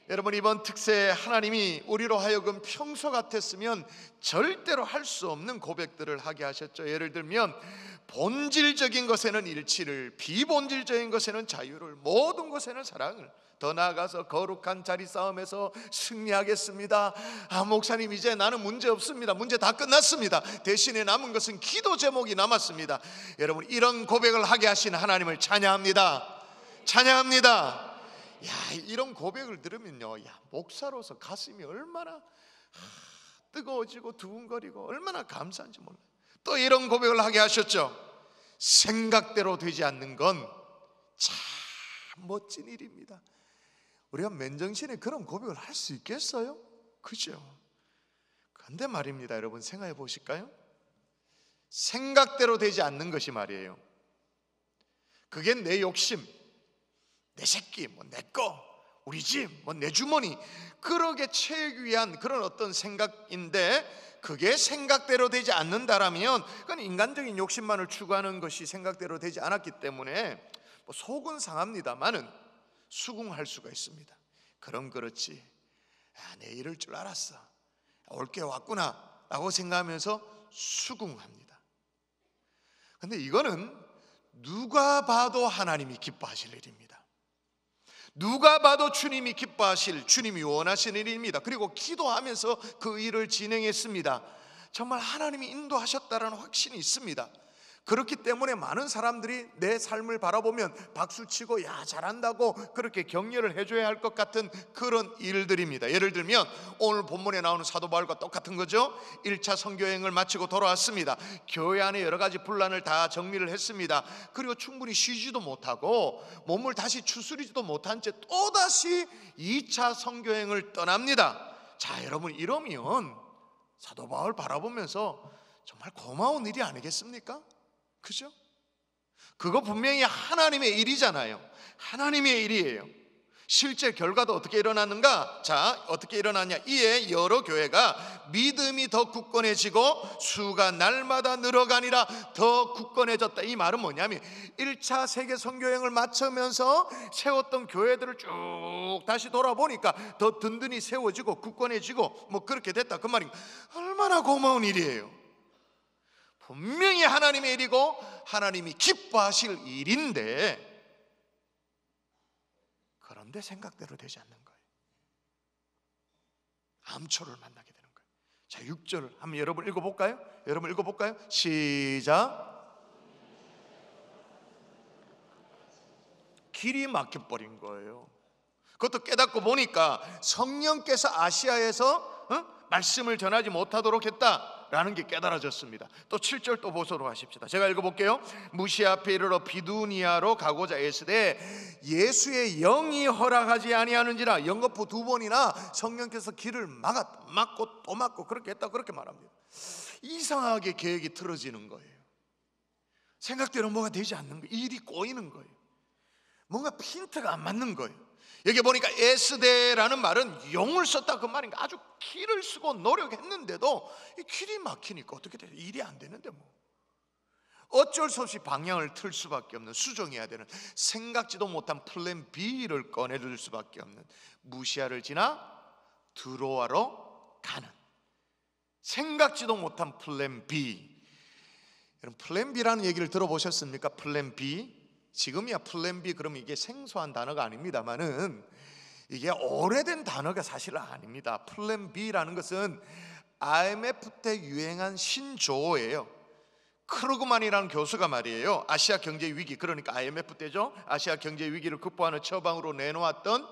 여러분, 이번 특세 하나님이 우리로 하여금 평소 같았으면 절대로 할 수 없는 고백들을 하게 하셨죠. 예를 들면 본질적인 것에는 일치를, 비본질적인 것에는 자유를, 모든 것에는 사랑을, 더 나아가서 거룩한 자리 싸움에서 승리하겠습니다. 목사님, 이제 나는 문제 없습니다. 문제 다 끝났습니다. 대신에 남은 것은 기도 제목이 남았습니다. 여러분, 이런 고백을 하게 하신 하나님을 찬양합니다. 찬양합니다. 이런 고백을 들으면요, 목사로서 가슴이 얼마나 뜨거워지고 두근거리고 얼마나 감사한지 몰라요. 또 이런 고백을 하게 하셨죠. 생각대로 되지 않는 건 참 멋진 일입니다. 우리가 맨정신에 그런 고백을 할 수 있겠어요? 그죠? 그런데 말입니다, 여러분, 생각해 보실까요? 생각대로 되지 않는 것이 말이에요, 그게 내 욕심, 내 새끼, 내 거, 우리 집, 내 주머니, 그러게 채우기 위한 그런 어떤 생각인데, 그게 생각대로 되지 않는다라면 그건 인간적인 욕심만을 추구하는 것이 생각대로 되지 않았기 때문에 속은 상합니다만은 수긍할 수가 있습니다. 그럼 그렇지, 내 이럴 줄 알았어, 올게 왔구나 라고 생각하면서 수긍합니다. 근데 이거는 누가 봐도 하나님이 기뻐하실 일입니다. 누가 봐도 주님이 기뻐하실, 주님이 원하시는 일입니다. 그리고 기도하면서 그 일을 진행했습니다. 정말 하나님이 인도하셨다는 확신이 있습니다. 그렇기 때문에 많은 사람들이 내 삶을 바라보면 박수치고 잘한다고 그렇게 격려를 해줘야 할 것 같은 그런 일들입니다. 예를 들면 오늘 본문에 나오는 사도 바울과 똑같은 거죠. 1차 선교여행을 마치고 돌아왔습니다. 교회 안에 여러 가지 분란을 다 정리를 했습니다. 그리고 충분히 쉬지도 못하고 몸을 다시 추스리지도 못한 채 또다시 2차 선교여행을 떠납니다. 자, 여러분, 이러면 사도 바울 바라보면서 정말 고마운 일이 아니겠습니까? 그죠? 그거 분명히 하나님의 일이잖아요. 하나님의 일이에요. 실제 결과도 어떻게 일어났는가? 자, 어떻게 일어났냐? 이에 여러 교회가 믿음이 더 굳건해지고 수가 날마다 늘어가니라. 더 굳건해졌다. 이 말은 뭐냐면 1차 세계 선교여행을 마치면서 세웠던 교회들을 쭉 다시 돌아보니까 더 든든히 세워지고 굳건해지고 그렇게 됐다, 그 말입니다. 얼마나 고마운 일이에요. 분명히 하나님의 일이고 하나님이 기뻐하실 일인데, 그런데 생각대로 되지 않는 거예요. 암초를 만나게 되는 거예요. 자, 6절 한번 여러분 읽어볼까요? 여러분 읽어볼까요? 시작. 길이 막혀버린 거예요. 그것도 깨닫고 보니까 성령께서 아시아에서 말씀을 전하지 못하도록 했다라는 게 깨달아졌습니다. 또 7절 또 보도록 하십시다. 제가 읽어볼게요. 무시아 앞에 이르러 비두니아로 가고자 애쓰되 예수의 영이 허락하지 아니하는지라. 연거푸 2번이나 성령께서 길을 막고 또 막고 그렇게 했다, 그렇게 말합니다. 이상하게 계획이 틀어지는 거예요. 생각대로 뭐가 되지 않는 거예요. 일이 꼬이는 거예요. 뭔가 핀트가 안 맞는 거예요. 여기 보니까 에스데라는 말은 용을 썼다 그 말인가. 아주 길을 쓰고 노력했는데도 이 길이 막히니까 어떻게 돼요? 일이 안 되는데 어쩔 수 없이 방향을 틀 수밖에 없는, 수정해야 되는, 생각지도 못한 플랜 B를 꺼내줄 수밖에 없는, 무시아를 지나 드로아로 가는 생각지도 못한 플랜 B. 여러분, 플랜 B라는 얘기를 들어보셨습니까? 플랜 B. 지금이야 플랜 B 그러면 이게 생소한 단어가 아닙니다만은 이게 오래된 단어가 사실은 아닙니다. 플랜 B라는 것은 IMF 때 유행한 신조어예요. 크루그만이라는 교수가 말이에요, 아시아 경제 위기, 그러니까 IMF 때죠, 아시아 경제 위기를 극복하는 처방으로 내놓았던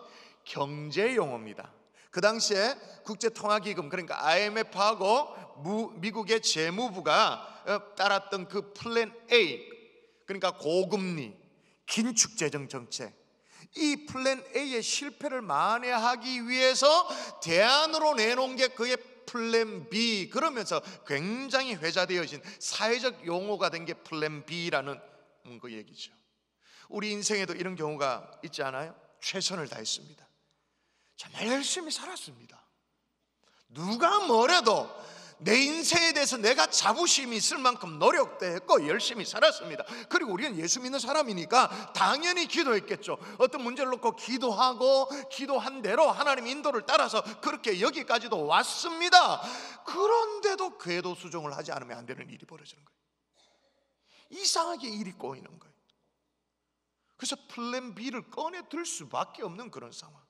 경제 용어입니다. 그 당시에 국제통화기금, 그러니까 IMF하고 미국의 재무부가 따랐던 그 플랜 A, 그러니까 고금리, 긴축재정 정책, 이 플랜 A의 실패를 만회하기 위해서 대안으로 내놓은 게 그의 플랜 B, 그러면서 굉장히 회자되어진 사회적 용어가 된 게 플랜 B라는 그 얘기죠. 우리 인생에도 이런 경우가 있지 않아요? 최선을 다했습니다. 정말 열심히 살았습니다. 누가 뭐래도 내 인생에 대해서 내가 자부심이 있을 만큼 노력도 했고 열심히 살았습니다. 그리고 우리는 예수 믿는 사람이니까 당연히 기도했겠죠. 어떤 문제를 놓고 기도하고 기도한 대로 하나님 인도를 따라서 그렇게 여기까지도 왔습니다. 그런데도 궤도 수정을 하지 않으면 안 되는 일이 벌어지는 거예요. 이상하게 일이 꼬이는 거예요. 그래서 플랜 B를 꺼내 들 수밖에 없는 그런 상황.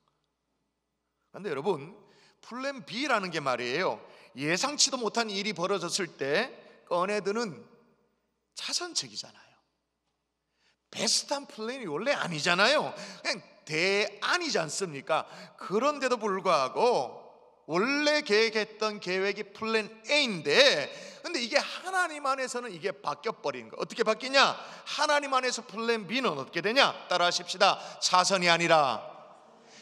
그런데 여러분, 플랜 B라는 게 말이에요, 예상치도 못한 일이 벌어졌을 때 꺼내드는 차선책이잖아요. 베스트한 플랜이 원래 아니잖아요. 그냥 대안이지 않습니까? 그런데도 불구하고 원래 계획했던 계획이 플랜 A인데, 근데 이게 하나님 안에서는 이게 바뀌어버리는 거예요. 어떻게 바뀌냐? 하나님 안에서 플랜 B는 어떻게 되냐? 따라 하십시다. 차선이 아니라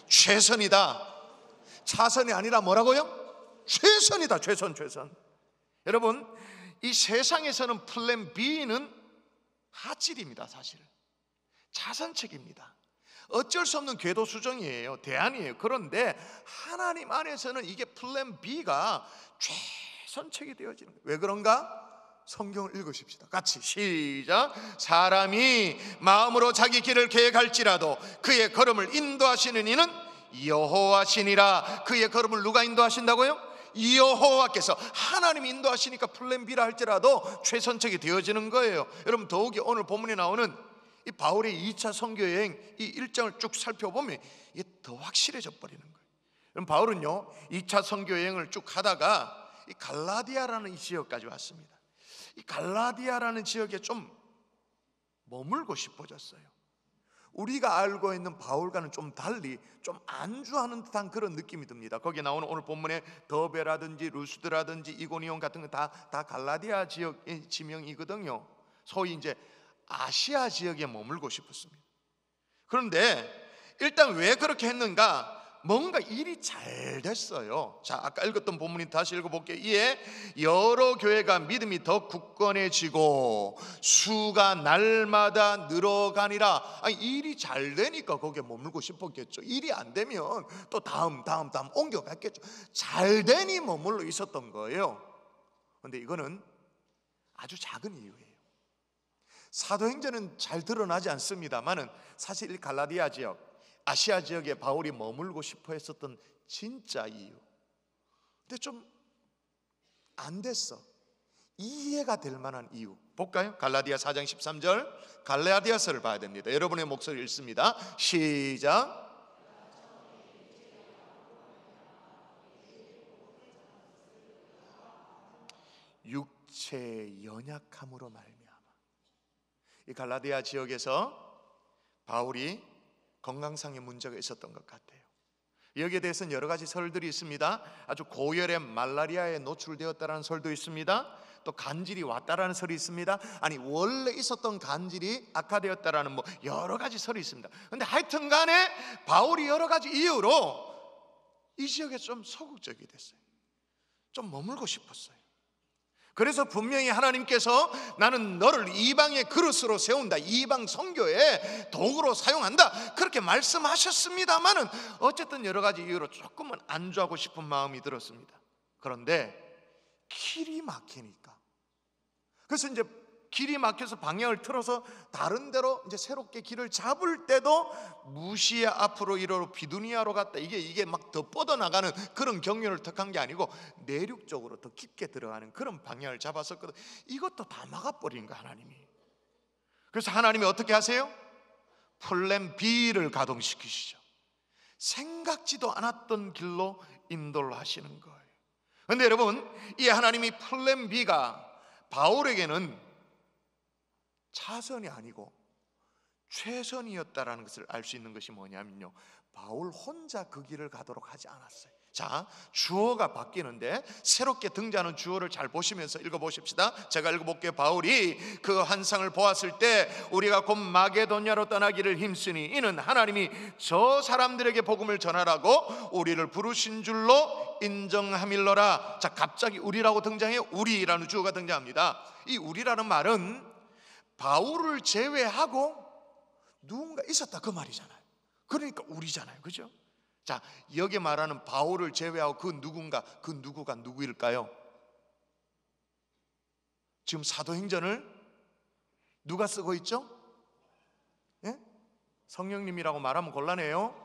최선이다. 차선이 아니라 뭐라고요? 최선이다. 최선. 여러분, 이 세상에서는 플랜 B는 하질입니다. 사실은 차선책입니다. 어쩔 수 없는 궤도 수정이에요. 대안이에요. 그런데 하나님 안에서는 이게 플랜 B가 최선책이 되어지는 거예요. 왜 그런가? 성경을 읽으십시다. 같이 시작. 사람이 마음으로 자기 길을 계획할지라도 그의 걸음을 인도하시는 이는 여호와시니라. 그의 걸음을 누가 인도하신다고요? 여호와께서. 하나님이 인도하시니까 플랜 B라 할지라도 최선책이 되어지는 거예요. 여러분, 더욱이 오늘 본문에 나오는 이 바울의 2차 선교 여행 이 일정을 쭉 살펴보면 이게 더 확실해져 버리는 거예요. 여러분, 바울은요 2차 선교 여행을 쭉 하다가 이 갈라디아라는 이 지역까지 왔습니다. 이 갈라디아라는 지역에 좀 머물고 싶어졌어요. 우리가 알고 있는 바울과는 좀 달리 좀 안주하는 듯한 그런 느낌이 듭니다. 거기에 나오는 오늘 본문의 더베라든지 루스드라든지 이고니온 같은 거 다 갈라디아 지역의 지명이거든요. 소위 이제 아시아 지역에 머물고 싶었습니다. 그런데 일단 왜 그렇게 했는가? 뭔가 일이 잘 됐어요. 자, 아까 읽었던 본문이 다시 읽어볼게요. 이에 여러 교회가 믿음이 더 굳건해지고 수가 날마다 늘어가니라. 아니, 일이 잘 되니까 거기에 머물고 싶었겠죠. 일이 안 되면 또 다음 옮겨갔겠죠. 잘 되니 머물러 있었던 거예요. 그런데 이거는 아주 작은 이유예요. 사도행전은 잘 드러나지 않습니다만은 사실 이 갈라디아 지역, 아시아 지역에 바울이 머물고 싶어 했었던 진짜 이유, 근데 좀 안 됐어. 이해가 될 만한 이유 볼까요? 갈라디아 4장 13절 갈라디아서를 봐야 됩니다. 여러분의 목소리 읽습니다. 시작. 육체의 연약함으로 말미암아. 이 갈라디아 지역에서 바울이 건강상의 문제가 있었던 것 같아요. 여기에 대해서는 여러 가지 설들이 있습니다. 아주 고열의 말라리아에 노출되었다는 설도 있습니다. 또 간질이 왔다라는 설이 있습니다. 아니, 원래 있었던 간질이 악화되었다라는 뭐 여러 가지 설이 있습니다. 그런데 하여튼 간에 바울이 여러 가지 이유로 이 지역에 좀 소극적이 됐어요. 좀 머물고 싶었어요. 그래서 분명히 하나님께서 나는 너를 이방의 그릇으로 세운다, 이방 선교의 도구로 사용한다, 그렇게 말씀하셨습니다만은 어쨌든 여러 가지 이유로 조금은 안주하고 싶은 마음이 들었습니다. 그런데 길이 막히니까, 그래서 이제 길이 막혀서 방향을 틀어서 다른 데로 이제 새롭게 길을 잡을 때도 무시야 앞으로 이리로 비두니아로 갔다, 이게 막 더 뻗어나가는 그런 경로를 택한 게 아니고 내륙적으로 더 깊게 들어가는 그런 방향을 잡았었거든. 이것도 다 막아버린 거야, 하나님이. 그래서 하나님이 어떻게 하세요? 플랜 B를 가동시키시죠. 생각지도 않았던 길로 인도를 하시는 거예요. 그런데 여러분, 이 하나님이 플랜 B가 바울에게는 차선이 아니고 최선이었다라는 것을 알 수 있는 것이 뭐냐면요, 바울 혼자 그 길을 가도록 하지 않았어요. 자, 주어가 바뀌는데 새롭게 등장하는 주어를 잘 보시면서 읽어보십시다. 제가 읽어볼게요. 바울이 그 환상을 보았을 때 우리가 곧 마게도냐로 떠나기를 힘쓰니 이는 하나님이 저 사람들에게 복음을 전하라고 우리를 부르신 줄로 인정함일러라. 자, 갑자기 우리라고 등장해요. 우리라는 주어가 등장합니다. 이 우리라는 말은 바울을 제외하고 누군가 있었다 그 말이잖아요. 그러니까 우리잖아요, 그죠? 자, 여기 말하는 바울을 제외하고 그 누군가, 그 누구가 누구일까요? 지금 사도행전을 누가 쓰고 있죠? 예? 성령님이라고 말하면 곤란해요.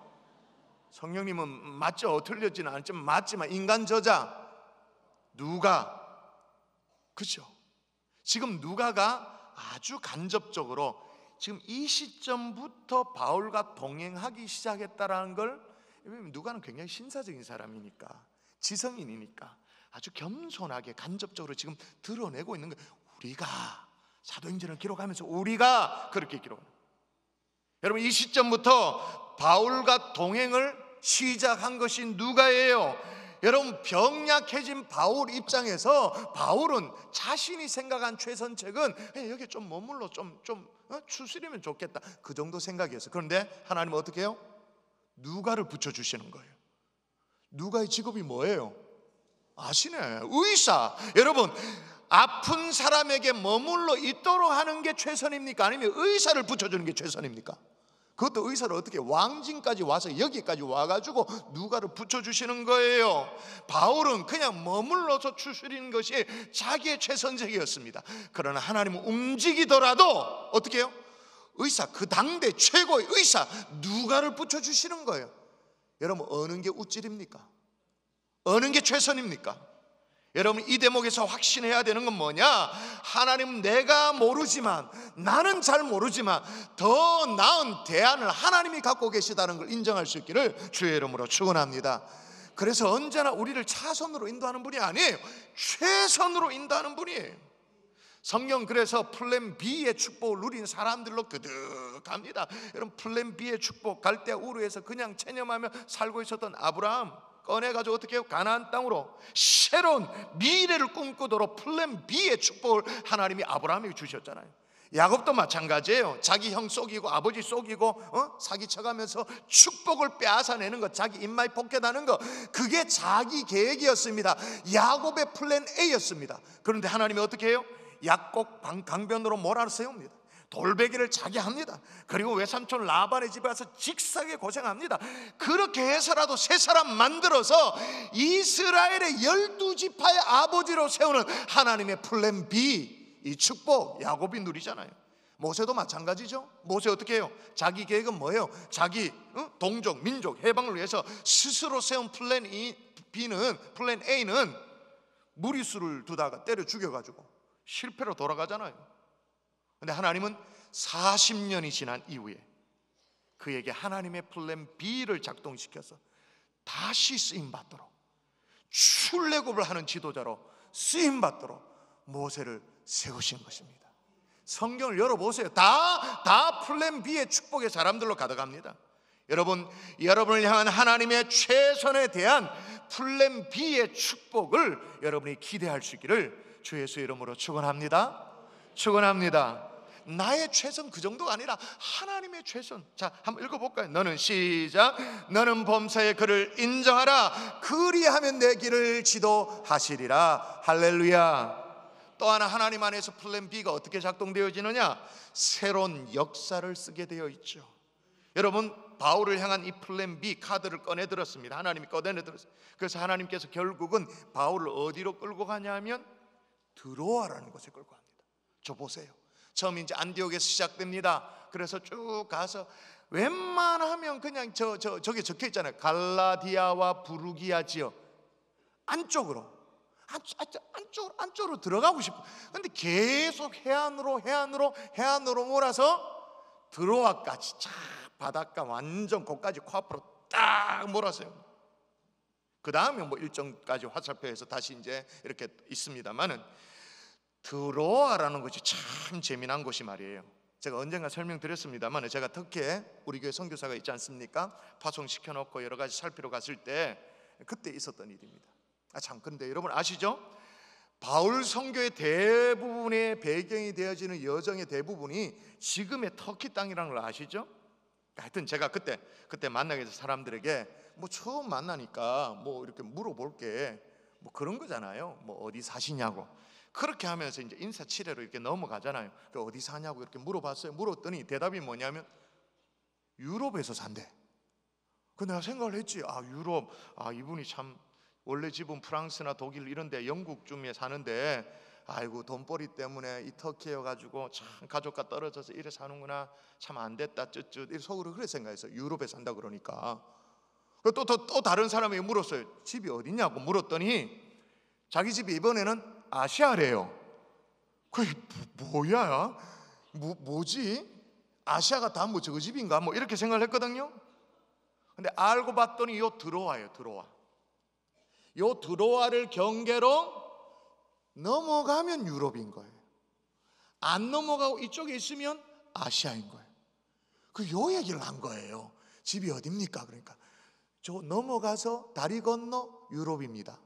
성령님은 맞죠? 틀렸지는 않지만 맞지만 인간 저자 누가, 그렇죠? 지금 누가가 아주 간접적으로 지금 이 시점부터 바울과 동행하기 시작했다라는 걸, 누가는 굉장히 신사적인 사람이니까, 지성인이니까 아주 겸손하게 간접적으로 지금 드러내고 있는 거예요. 우리가 사도행전을 기록하면서 우리가 그렇게 기록합니다. 여러분, 이 시점부터 바울과 동행을 시작한 것이 누가예요? 여러분, 병약해진 바울 입장에서 바울은 자신이 생각한 최선책은 여기 좀 머물러 좀 추스리면 좋겠다, 그 정도 생각이었어요. 그런데 하나님은 어떻게 해요? 누가를 붙여주시는 거예요. 누가의 직업이 뭐예요? 아시네, 의사. 여러분, 아픈 사람에게 머물러 있도록 하는 게 최선입니까? 아니면 의사를 붙여주는 게 최선입니까? 그것도 의사를 어떻게 왕진까지 와서 여기까지 와가지고 누가를 붙여주시는 거예요. 바울은 그냥 머물러서 추스리는 것이 자기의 최선책이었습니다. 그러나 하나님은 움직이더라도 어떻게 해요? 의사, 그 당대 최고의 의사 누가를 붙여주시는 거예요. 여러분, 어느 게 우쭐입니까? 어느 게 최선입니까? 여러분, 이 대목에서 확신해야 되는 건 뭐냐? 하나님은 내가 모르지만, 나는 잘 모르지만 더 나은 대안을 하나님이 갖고 계시다는 걸 인정할 수 있기를 주의 이름으로 축원합니다. 그래서 언제나 우리를 차선으로 인도하는 분이 아니에요. 최선으로 인도하는 분이에요. 성경 그래서 플랜 B의 축복을 누린 사람들로 그득합니다. 여러분, 플랜 B의 축복, 갈대아 우르에서 그냥 체념하며 살고 있었던 아브라함 꺼내가지고 어떻게 해요? 가나안 땅으로 새로운 미래를 꿈꾸도록 플랜 B의 축복을 하나님이 아브라함에게 주셨잖아요. 야곱도 마찬가지예요. 자기 형 속이고 아버지 속이고 사기쳐가면서 축복을 빼앗아내는 것, 자기 입마에 포켓하는 것, 그게 자기 계획이었습니다. 야곱의 플랜 A였습니다. 그런데 하나님이 어떻게 해요? 약곡 강변으로 몰아세웁니다. 돌베개를 자게 합니다. 그리고 외삼촌 라반의 집에 가서 직사게 고생합니다. 그렇게 해서라도 세 사람 만들어서 이스라엘의 12지파의 아버지로 세우는 하나님의 플랜 B, 이 축복 야곱이 누리잖아요. 모세도 마찬가지죠. 모세 어떻게 해요? 자기 계획은 뭐예요? 자기 동족, 민족 해방을 위해서 스스로 세운 플랜 B는, 플랜 A는 무리수를 두다가 때려 죽여가지고 실패로 돌아가잖아요. 근데 하나님은 40년이 지난 이후에 그에게 하나님의 플랜 B를 작동시켜서 다시 쓰임받도록, 출애굽을 하는 지도자로 쓰임받도록 모세를 세우신 것입니다. 성경을 열어보세요. 다 플랜 B의 축복의 사람들로 가득합니다. 여러분을 향한 하나님의 최선에 대한 플랜 B의 축복을 여러분이 기대할 수 있기를 주 예수의 이름으로 축원합니다. 축원합니다. 나의 최선 그 정도가 아니라 하나님의 최선. 자, 한번 읽어볼까요? 너는 시작. 너는 범사의 그를 인정하라. 그리하면 내 길을 지도하시리라. 할렐루야. 또 하나, 하나님 안에서 플랜 B가 어떻게 작동되어지느냐? 새로운 역사를 쓰게 되어 있죠. 여러분, 바울을 향한 이 플랜 B 카드를 꺼내들었습니다. 하나님이 꺼내들었어요. 그래서 하나님께서 결국은 바울을 어디로 끌고 가냐면 드로아라는 곳에 끌고 갑니다. 저 보세요. 처음 이제 안디옥에서 시작됩니다. 그래서 쭉 가서 웬만하면 그냥 저기 적혀 있잖아요. 갈라디아와 부르기아 지역 안쪽으로 들어가고 싶어. 근데 계속 해안으로 몰아서 드로아까지 쫙 바닷가 완전 거기까지 코앞으로 딱 몰았어요. 그 다음에 뭐 일정까지 화살표에서 다시 이제 이렇게 있습니다만은 드로아라는 것이 참 재미난 곳이 말이에요. 제가 언젠가 설명드렸습니다만 제가 특히 우리 교회 선교사가 있지 않습니까? 파송시켜놓고 여러 가지 살피러 갔을 때 그때 있었던 일입니다. 참, 근데 여러분 아시죠? 바울 선교의 대부분의 배경이 되어지는 여정의 대부분이 지금의 터키 땅이라는 걸 아시죠? 하여튼 제가 그때 만나게 돼서 사람들에게 뭐 처음 만나니까 뭐 이렇게 물어볼게 뭐 그런 거잖아요. 뭐 어디 사시냐고. 그렇게 하면서 이제 인사치레로 이렇게 넘어가잖아요. 어디 사냐고 이렇게 물어봤어요. 물었더니 대답이 뭐냐면 유럽에서 산대. 근데 내가 생각을 했지. 유럽, 이분이 참 원래 집은 프랑스나 독일 이런 데 영국 중에 사는데 아이고 돈벌이 때문에 이 터키에 가지고 참 가족과 떨어져서 이래 사는구나, 참 안 됐다 쯧쯧 속으로 그래 생각했어요. 유럽에 산다 그러니까. 또 다른 사람이 물었어요. 집이 어디냐고 물었더니 자기 집이 이번에는 아시아래요. 그게 뭐야? 뭐지? 아시아가 다 뭐 저거 집인가? 뭐 이렇게 생각을 했거든요. 근데 알고 봤더니 요 드로아예요. 요 드로아를 경계로 넘어가면 유럽인 거예요. 안 넘어가고 이쪽에 있으면 아시아인 거예요. 요 얘기를 한 거예요. 집이 어딥니까? 그러니까 저 넘어가서 다리 건너 유럽입니다.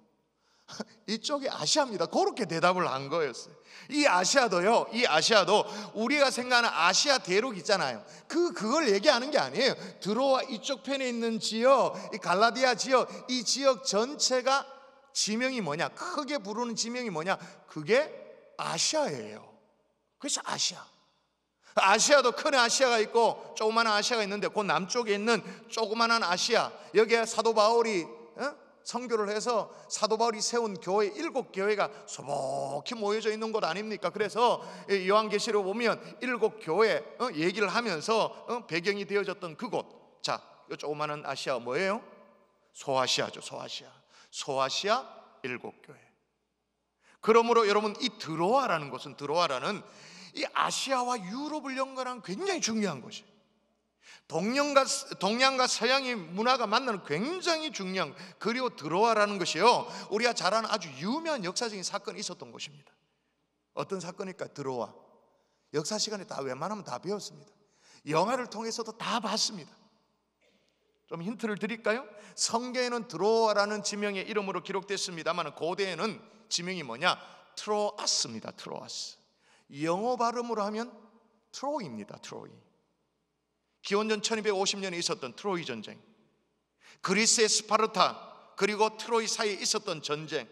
이쪽이 아시아입니다. 그렇게 대답을 한 거였어요. 이 아시아도 우리가 생각하는 아시아 대륙 있잖아요. 그걸 얘기하는 게 아니에요. 드로아 이쪽 편에 있는 지역, 이 갈라디아 지역, 이 지역 전체가 지명이 뭐냐? 크게 부르는 지명이 뭐냐? 그게 아시아예요. 그래서 아시아도 큰 아시아가 있고 조그마한 아시아가 있는데 그 남쪽에 있는 조그마한 아시아, 여기에 사도 바울이 선교를 해서 사도 바울이 세운 교회 7교회가 소복히 모여져 있는 곳 아닙니까? 그래서 요한계시록 보면 7교회 얘기를 하면서 배경이 되어졌던 그곳. 자, 이 조그마한 아시아 뭐예요? 소아시아죠. 소아시아 7교회. 그러므로 여러분, 이 드로아라는 곳은, 드로아라는 이 아시아와 유럽을 연결한 굉장히 중요한 곳이에요. 동양과 서양의 문화가 만나는 굉장히 중요한, 그리고 드로아라는 것이요, 우리가 잘 아는 아주 유명한 역사적인 사건이 있었던 곳입니다. 어떤 사건일까? 드로아. 역사 시간에 다 웬만하면 다 배웠습니다. 영화를 통해서도 다 봤습니다. 좀 힌트를 드릴까요? 성경에는 드로아라는 지명의 이름으로 기록됐습니다만 고대에는 지명이 뭐냐? 트로아스입니다. 트로아스. 영어 발음으로 하면 트로이입니다. 트로이. 기원전 1250년에 있었던 트로이 전쟁, 그리스의 스파르타 그리고 트로이 사이에 있었던 전쟁,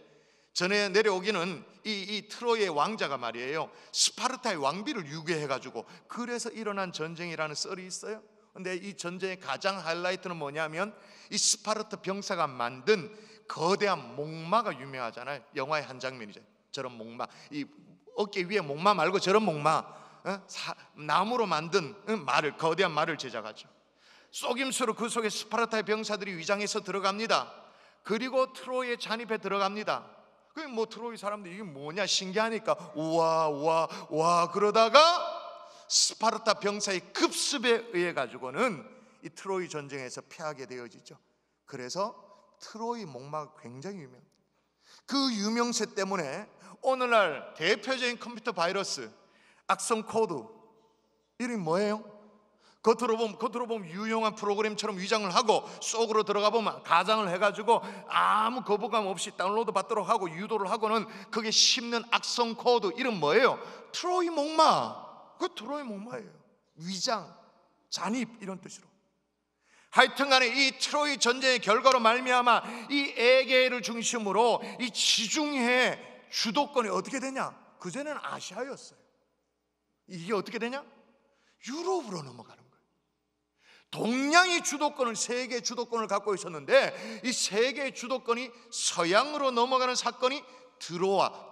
전에 내려오기는 이 트로이의 왕자가 말이에요, 스파르타의 왕비를 유괴해가지고 그래서 일어난 전쟁이라는 썰이 있어요. 근데 이 전쟁의 가장 하이라이트는 뭐냐면 이 스파르타 병사가 만든 거대한 목마가 유명하잖아요. 영화의 한 장면이죠. 저런 목마, 이 어깨 위에 목마 말고 저런 목마, 나무로 만든 말을, 거대한 말을 제작하죠. 속임수로 그 속에 스파르타의 병사들이 위장해서 들어갑니다. 그리고 트로이에 잔입해 들어갑니다. 그 뭐 트로이 사람들이 이게 뭐냐 신기하니까 와 그러다가 스파르타 병사의 급습에 의해 가지고는 이 트로이 전쟁에서 패하게 되어지죠. 그래서 트로이 목마가 굉장히 유명. 그 유명세 때문에 오늘날 대표적인 컴퓨터 바이러스 악성 코드 이름이 뭐예요? 겉으로 보면 유용한 프로그램처럼 위장을 하고 속으로 들어가 보면 가장을 해가지고 아무 거부감 없이 다운로드 받도록 하고 유도를 하고는 그게 씹는 악성 코드 이름 뭐예요? 트로이 목마. 그 트로이 목마예요. 위장, 잔입 이런 뜻으로. 하여튼간에 이 트로이 전쟁의 결과로 말미암아 이 에게를 중심으로 이 지중해 주도권이 어떻게 되냐? 그전에는 아시아였어요. 이게 어떻게 되냐? 유럽으로 넘어가는 거예요. 동양이 주도권을, 세계 주도권을 갖고 있었는데 이 세계의 주도권이 서양으로 넘어가는 사건이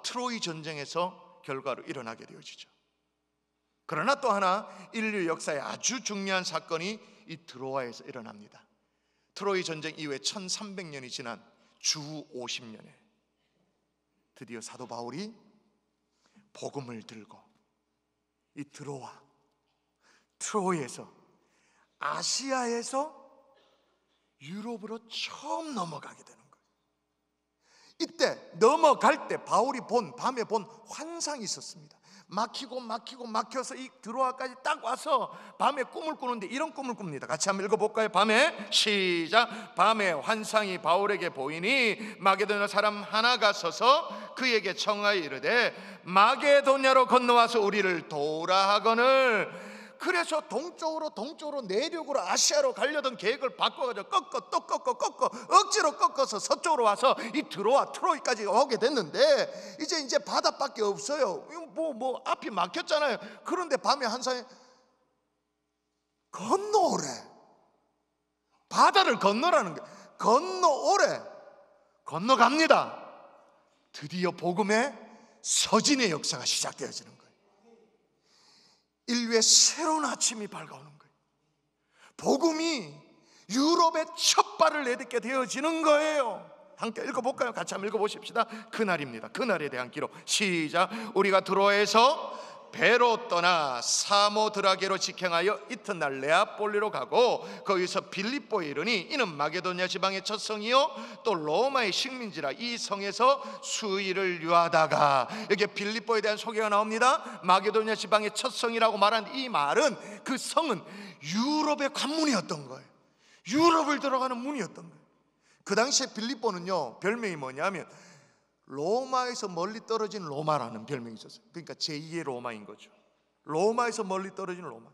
트로이 전쟁에서 결과로 일어나게 되어지죠. 그러나 또 하나 인류 역사의 아주 중요한 사건이 이 드로아에서 일어납니다. 트로이 전쟁 이후에 1300년이 지난 주 50년에 드디어 사도 바울이 복음을 들고 이 트로이에서, 아시아에서 유럽으로 처음 넘어가게 되는 거예요. 이때 넘어갈 때 바울이 밤에 본 환상이 있었습니다. 막혀서 이 드로아까지 딱 와서 밤에 꿈을 꾸는데 이런 꿈을 꿉니다. 같이 한번 읽어볼까요? 밤에 시작. 밤에 환상이 바울에게 보이니 마게도냐 사람 하나가 서서 그에게 청하여 이르되 마게도냐로 건너와서 우리를 도우라 하거늘. 그래서 동쪽으로 내륙으로 아시아로 가려던 계획을 바꿔가지고 꺾어 억지로 꺾어서 서쪽으로 와서 이 트로이까지 오게 됐는데 이제 바다밖에 없어요. 뭐 앞이 막혔잖아요. 그런데 밤에 환상에 건너오래. 바다를 건너라는 거예요. 건너오래. 건너갑니다. 드디어 복음의 서진의 역사가 시작되어지는 거예요. 인류의 새로운 아침이 밝아오는 거예요. 복음이 유럽의 첫 발을 내딛게 되어지는 거예요. 함께 읽어볼까요? 같이 한번 읽어보십시다. 그날입니다. 그날에 대한 기록. 시작. 우리가 드로아에서 배로 떠나 사모드라게로 직행하여 이튿날 네아폴리로 가고 거기서 빌립보에 이르니 이는 마게도냐 지방의 첫 성이요 또 로마의 식민지라. 이 성에서 수일을 유하다가, 여기 빌립보에 대한 소개가 나옵니다. 마게도냐 지방의 첫 성이라고 말한 이 말은, 그 성은 유럽의 관문이었던 거예요. 유럽을 들어가는 문이었던 거예요. 그 당시에 빌립보는요, 별명이 뭐냐면 로마에서 멀리 떨어진 로마라는 별명이 있었어요. 그러니까 제2의 로마인 거죠. 로마에서 멀리 떨어진 로마.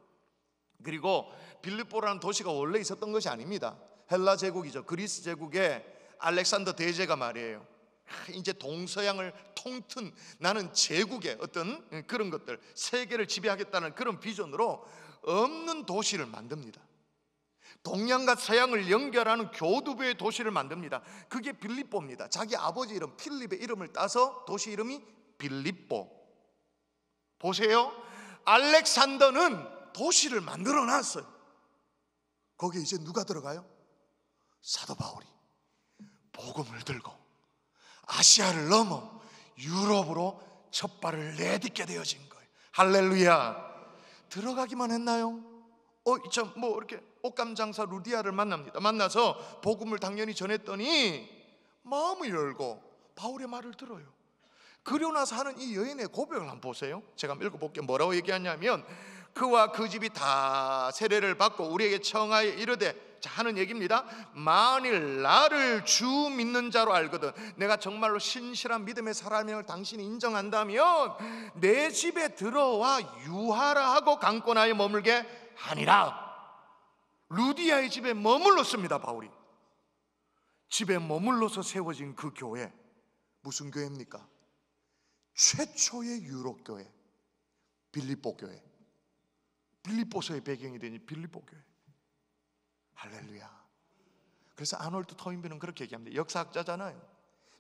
그리고 빌립보라는 도시가 원래 있었던 것이 아닙니다. 헬라 제국이죠. 그리스 제국의 알렉산더 대제가 말이에요, 이제 동서양을 통튼 나는 제국의 어떤 그런 것들, 세계를 지배하겠다는 그런 비전으로 없는 도시를 만듭니다. 동양과 서양을 연결하는 교두보의 도시를 만듭니다. 그게 빌립보입니다. 자기 아버지 이름 필립의 이름을 따서 도시 이름이 빌립보. 보세요, 알렉산더는 도시를 만들어 놨어요. 거기에 이제 누가 들어가요? 사도 바울이 복음을 들고 아시아를 넘어 유럽으로 첫 발을 내딛게 되어진 거예요. 할렐루야. 들어가기만 했나요? 이렇게 옷감 장사 루디아를 만납니다. 만나서 복음을 당연히 전했더니 마음을 열고 바울의 말을 들어요. 그리고 나서 하는 이 여인의 고백을 한번 보세요. 제가 한번 읽어볼게요. 뭐라고 얘기하냐면, 그와 그 집이 다 세례를 받고 우리에게 청하여 이르되, 자, 하는 얘기입니다. 만일 나를 주 믿는 자로 알거든, 내가 정말로 신실한 믿음의 사람임을 당신이 인정한다면 내 집에 들어와 유하라 하고 강권하여 머물게 하니라. 루디아의 집에 머물렀습니다. 바울이 집에 머물러서 세워진 그 교회, 무슨 교회입니까? 최초의 유럽 교회, 빌립보 교회. 빌립보서의 배경이 되니 빌립보 교회. 할렐루야. 그래서 아놀드 토인비는 그렇게 얘기합니다. 역사학자잖아요.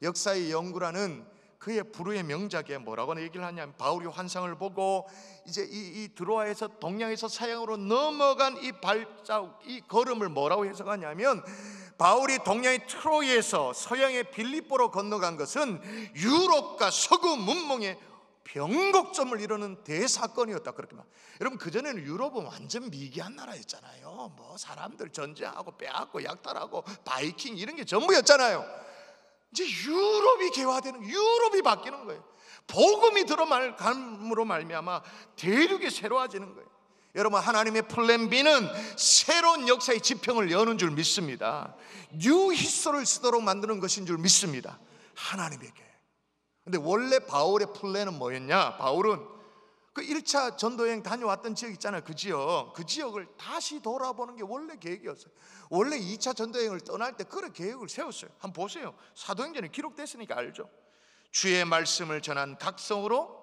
역사의 연구라는 그의 불후의 명작에 뭐라고 얘기를 하냐면, 바울이 환상을 보고 이제 이 드로아에서 동양에서 서양으로 넘어간 이 발자국, 이 걸음을 뭐라고 해석하냐면, 바울이 동양의 트로이에서 서양의 빌립보로 건너간 것은 유럽과 서구 문명의 변곡점을 이루는 대사건이었다, 그렇게 말. 여러분, 그전에는 유럽은 완전 미개한 나라였잖아요. 뭐 사람들 전쟁하고 빼앗고 약탈하고 바이킹 이런 게 전부였잖아요. 이제 유럽이 개화되는, 유럽이 바뀌는 거예요. 복음이 들어감으로 말미암아 대륙이 새로워지는 거예요. 여러분, 하나님의 플랜 B는 새로운 역사의 지평을 여는 줄 믿습니다. 뉴 히스토리를 쓰도록 만드는 것인 줄 믿습니다. 하나님에게. 근데 원래 바울의 플랜은 뭐였냐? 바울은 그 1차 전도여행 다녀왔던 지역 있잖아요. 그 지역을 다시 돌아보는 게 원래 계획이었어요. 원래 2차 전도여행을 떠날 때 그런 계획을 세웠어요. 한번 보세요. 사도행전에 기록됐으니까 알죠. 주의 말씀을 전한 각 성으로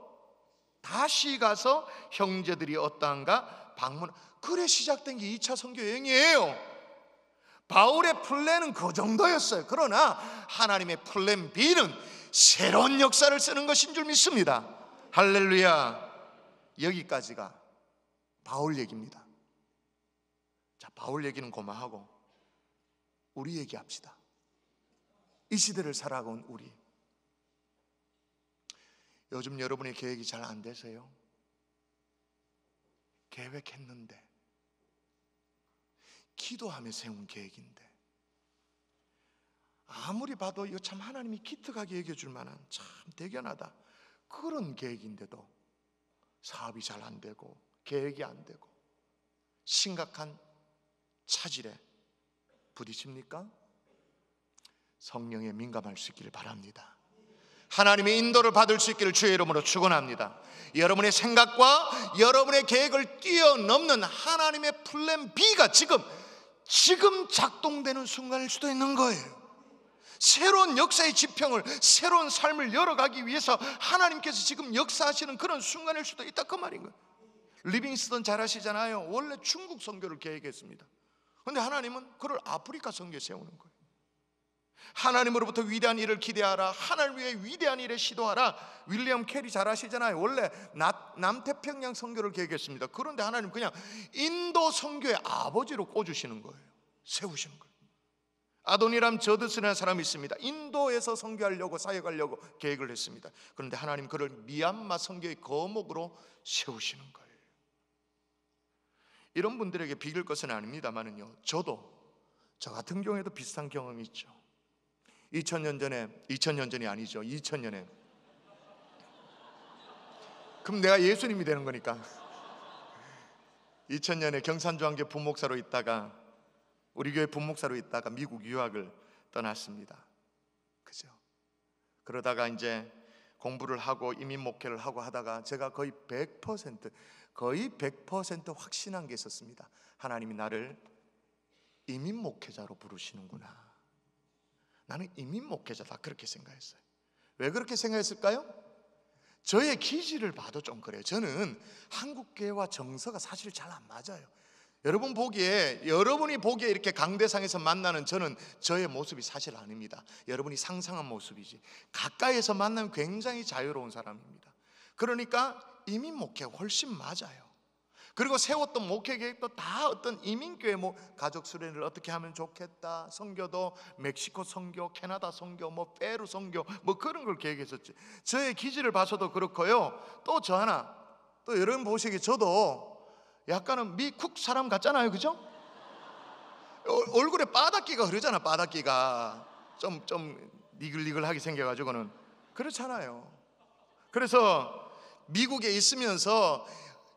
다시 가서 형제들이 어떠한가 방문. 그래 시작된 게 2차 선교 여행이에요. 바울의 플랜은 그 정도였어요. 그러나 하나님의 플랜 B는 새로운 역사를 쓰는 것인 줄 믿습니다. 할렐루야. 여기까지가 바울 얘기입니다. 자, 바울 얘기는 고마하고 우리 얘기합시다. 이 시대를 살아온 우리. 요즘 여러분의 계획이 잘 안 되세요? 계획했는데, 기도하며 세운 계획인데, 아무리 봐도 이거 참 하나님이 기특하게 여겨줄 만한 참 대견하다 그런 계획인데도 사업이 잘 안 되고 계획이 안 되고 심각한 차질에 부딪힙니까? 성령에 민감할 수 있기를 바랍니다. 하나님의 인도를 받을 수 있기를 주의 이름으로 축원합니다. 여러분의 생각과 여러분의 계획을 뛰어넘는 하나님의 플랜 B가 지금 작동되는 순간일 수도 있는 거예요. 새로운 역사의 지평을, 새로운 삶을 열어가기 위해서 하나님께서 지금 역사하시는 그런 순간일 수도 있다, 그 말인 거예요. 리빙스턴 잘 아시잖아요. 원래 중국 선교를 계획했습니다. 그런데 하나님은 그를 아프리카 선교에 세우는 거예요. 하나님으로부터 위대한 일을 기대하라. 하나님을 위해 위대한 일에 시도하라. 윌리엄 캐리 잘 아시잖아요. 원래 남태평양 선교를 계획했습니다. 그런데 하나님 그냥 인도 선교의 아버지로 꽂으시는 거예요. 세우시는 거예요. 아도니람 저드스라는 사람이 있습니다. 인도에서 선교하려고 사역하려고 계획을 했습니다. 그런데 하나님 그를 미얀마 선교의 거목으로 세우시는 거예요. 이런 분들에게 비길 것은 아닙니다만은요, 저 같은 경우에도 비슷한 경험이 있죠. 2000년 전이 아니죠. 2000년에. 그럼 내가 예수님이 되는 거니까. 2000년에 경산중앙교 분목사로 있다가, 우리 교회 분목사로 있다가 미국 유학을 떠났습니다. 그죠? 그러다가 이제 공부를 하고 이민 목회를 하고 하다가 제가 거의 100% 확신한 게 있었습니다. 하나님이 나를 이민 목회자로 부르시는구나. 나는 이민 목회자다, 그렇게 생각했어요. 왜 그렇게 생각했을까요? 저의 기질을 봐도 좀 그래요. 저는 한국교회와 정서가 사실 잘 안 맞아요. 여러분이 보기에 이렇게 강대상에서 만나는 저는 저의 모습이 사실 아닙니다. 여러분이 상상한 모습이지. 가까이에서 만나면 굉장히 자유로운 사람입니다. 그러니까 이민 목회가 훨씬 맞아요. 그리고 세웠던 목회 계획도 다 어떤 이민교회 가족 수련을 어떻게 하면 좋겠다, 선교도 멕시코 선교, 캐나다 선교, 페루 선교 그런 걸 계획했었지. 저의 기질을 봐서도 그렇고요. 또 저 하나, 또 여러분 보시기에 저도 약간은 미국 사람 같잖아요, 그죠? 얼굴에 바닥기가 흐르잖아. 바닥기가 좀 니글니글하게 생겨가지고는 그렇잖아요. 그래서 미국에 있으면서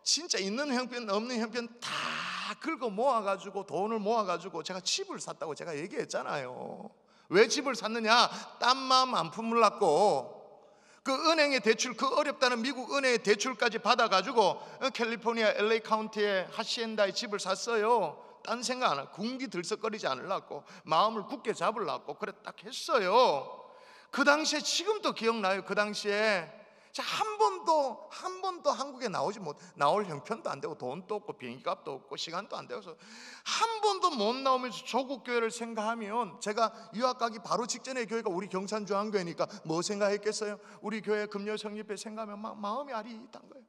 진짜 있는 형편 없는 형편 다 긁어 모아가지고 돈을 모아가지고 제가 집을 샀다고 제가 얘기했잖아요. 왜 집을 샀느냐? 딴 마음 안 품으려고. 그 은행의 대출, 그 어렵다는 미국 은행의 대출까지 받아가지고 캘리포니아 LA 카운티의 하시엔다에 집을 샀어요. 딴 생각 안 하고, 군기 들썩거리지 않으려고, 마음을 굳게 잡으려고 그래 딱 했어요. 그 당시에, 지금도 기억나요. 그 당시에 한 번도 한국에 나올 형편도 안 되고, 돈도 없고 비행기값도 없고 시간도 안 되어서 한 번도 못 나오면서 조국 교회를 생각하면, 제가 유학 가기 바로 직전에 교회가 우리 경산중앙교회니까 뭐 생각했겠어요? 우리 교회 금요 성립회 생각하면 막 마음이 아릿한 거예요.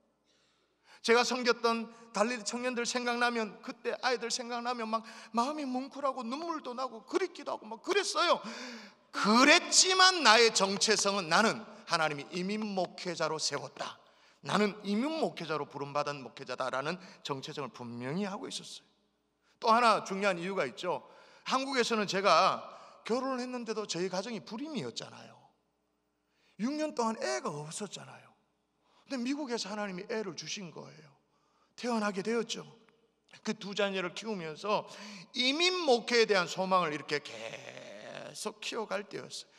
제가 섬겼던 갈릴리 청년들 생각나면, 그때 아이들 생각나면 막 마음이 뭉클하고 눈물도 나고 그립기도 하고 막 그랬어요. 그랬지만 나의 정체성은, 나는 하나님이 이민 목회자로 세웠다, 나는 이민 목회자로 부름받은 목회자다라는 정체성을 분명히 하고 있었어요. 또 하나 중요한 이유가 있죠. 한국에서는 제가 결혼을 했는데도 저희 가정이 불임이었잖아요. 6년 동안 애가 없었잖아요. 근데 미국에서 하나님이 애를 주신 거예요. 태어나게 되었죠. 그 두 자녀를 키우면서 이민 목회에 대한 소망을 이렇게 계속 키워갈 때였어요.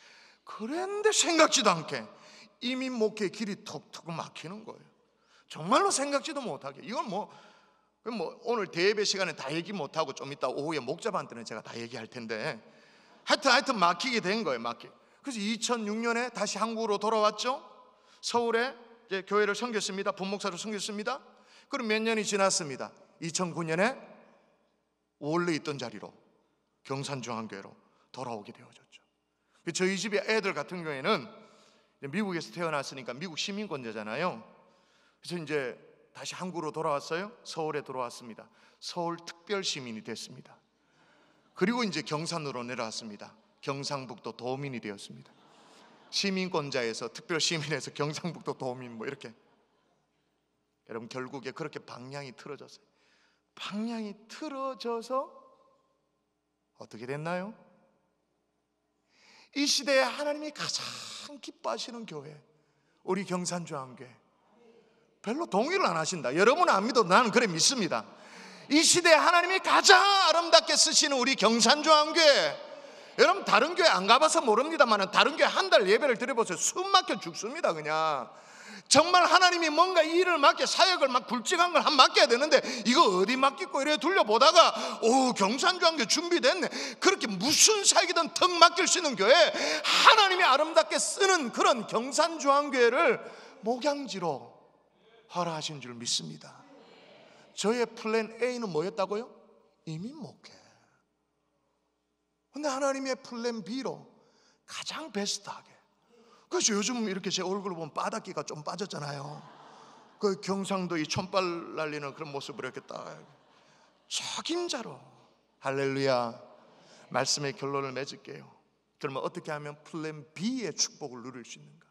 그런데 생각지도 않게 이민 목회의 길이 톡톡 막히는 거예요. 정말로 생각지도 못하게. 이건 오늘 대예배 시간에 다 얘기 못하고 좀 이따 오후에 목자반 때는 제가 다 얘기할 텐데, 하여튼 막히게 된 거예요. 그래서 2006년에 다시 한국으로 돌아왔죠. 서울에 이제 교회를 섬겼습니다. 분목사로 섬겼습니다. 그럼 몇 년이 지났습니다. 2009년에 원래 있던 자리로, 경산중앙교회로 돌아오게 되어졌죠. 저희 집의 애들 같은 경우에는 미국에서 태어났으니까 미국 시민권자잖아요. 그래서 이제 다시 한국으로 돌아왔어요. 서울에 들어왔습니다. 서울 특별 시민이 됐습니다. 그리고 이제 경산으로 내려왔습니다. 경상북도 도민이 되었습니다. 시민권자에서 특별 시민에서 경상북도 도민 이렇게. 여러분, 결국에 그렇게 방향이 틀어졌어요. 방향이 틀어져서 어떻게 됐나요? 이 시대에 하나님이 가장 기뻐하시는 교회, 우리 경산중앙교회. 별로 동의를 안 하신다. 여러분은 안 믿어도 나는 그래 믿습니다. 이 시대에 하나님이 가장 아름답게 쓰시는 우리 경산중앙교회. 여러분, 다른 교회 안 가봐서 모릅니다만 다른 교회 한 달 예배를 드려보세요. 숨 막혀 죽습니다. 그냥 정말 하나님이 뭔가 일을 맡겨, 사역을 막 굵직한 걸 맡겨야 되는데 이거 어디 맡기고 이래 둘러보다가 경산중앙교회 준비됐네. 그렇게 무슨 사역이든 턱 맡길 수 있는 교회, 하나님이 아름답게 쓰는 그런 경산중앙교회를 목양지로 허락하신 줄 믿습니다. 저의 플랜 A는 뭐였다고요? 이민 목회. 근데 하나님의 플랜 B로 가장 베스트하게. 그래서 요즘 이렇게 제 얼굴 보면 바닥기가 좀 빠졌잖아요. 그 경상도 이 촌발 날리는 그런 모습을 이렇게 딱 적임자로. 할렐루야. 말씀의 결론을 맺을게요. 그러면 어떻게 하면 플랜 B의 축복을 누릴 수 있는가?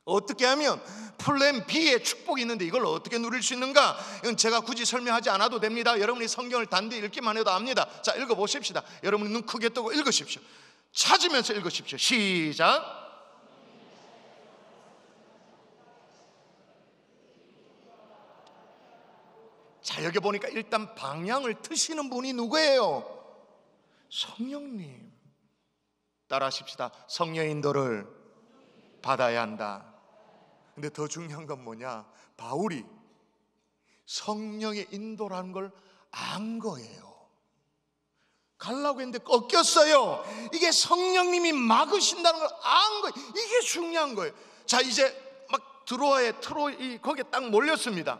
어떻게 하면 플랜 B의 축복이 있는데 이걸 어떻게 누릴 수 있는가? 이건 제가 굳이 설명하지 않아도 됩니다. 여러분이 성경을 단디 읽기만 해도 압니다. 자, 읽어보십시다. 여러분이 눈 크게 뜨고 읽으십시오. 찾으면서 읽으십시오. 시작. 자, 여기 보니까 일단 방향을 트시는 분이 누구예요? 성령님. 따라하십시다. 성령의 인도를 받아야 한다. 근데 더 중요한 건 뭐냐? 바울이 성령의 인도라는 걸 안 거예요. 가려고 했는데 꺾였어요. 이게 성령님이 막으신다는 걸 안 거예요. 이게 중요한 거예요. 자, 이제 막 드로아의 트로이 거기에 딱 몰렸습니다.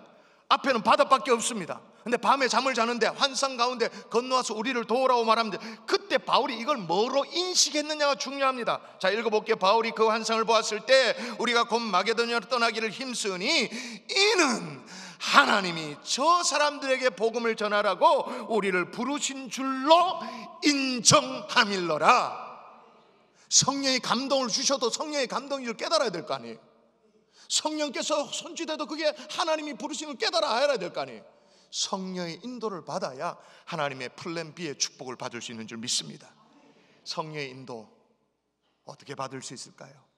앞에는 바다밖에 없습니다. 근데 밤에 잠을 자는데 환상 가운데 건너와서 우리를 도우라고 말합니다. 그때 바울이 이걸 뭐로 인식했느냐가 중요합니다. 자, 읽어볼게요. 바울이 그 환상을 보았을 때 우리가 곧 마게도냐로 떠나기를 힘쓰니 이는 하나님이 저 사람들에게 복음을 전하라고 우리를 부르신 줄로 인정함일러라. 성령이 감동을 주셔도 성령의 감동을 깨달아야 될 거 아니에요. 성령께서 손짓해도 그게 하나님이 부르신 걸 깨달아 알아야 될 거 아니에요. 성령의 인도를 받아야 하나님의 플랜 B의 축복을 받을 수 있는 줄 믿습니다. 성령의 인도 어떻게 받을 수 있을까요?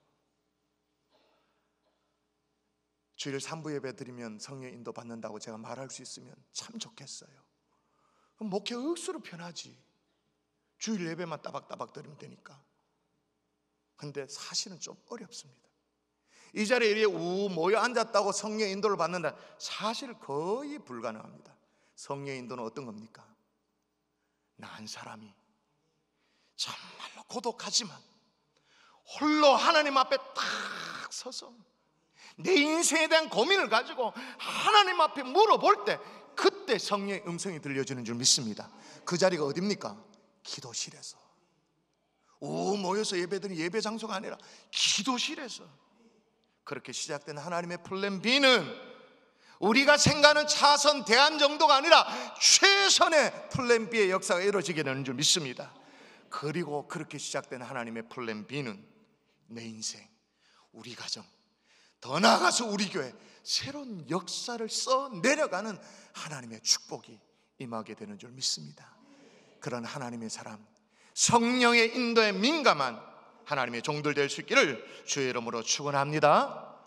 주일 3부 예배 드리면 성령의 인도 받는다고 제가 말할 수 있으면 참 좋겠어요. 그럼 목회 억수로 편하지. 주일 예배만 따박따박 드리면 되니까. 근데 사실은 좀 어렵습니다. 이 자리에 이렇게 모여 앉았다고 성령의 인도를 받는다, 사실 거의 불가능합니다. 성령의 인도는 어떤 겁니까? 나 한 사람이 정말로 고독하지만 홀로 하나님 앞에 딱 서서 내 인생에 대한 고민을 가지고 하나님 앞에 물어볼 때, 그때 성령의 음성이 들려주는 줄 믿습니다. 그 자리가 어딥니까? 기도실에서. 모여서 예배드리는 예배 장소가 아니라 기도실에서. 그렇게 시작된 하나님의 플랜 B는 우리가 생각하는 차선 대안 정도가 아니라 최선의 플랜 B의 역사가 이루어지게 되는 줄 믿습니다. 그리고 그렇게 시작된 하나님의 플랜 B는 내 인생, 우리 가정, 더 나아가서 우리 교회 새로운 역사를 써 내려가는 하나님의 축복이 임하게 되는 줄 믿습니다. 그런 하나님의 사람, 성령의 인도에 민감한 하나님의 종들 될 수 있기를 주의 이름으로 축원합니다.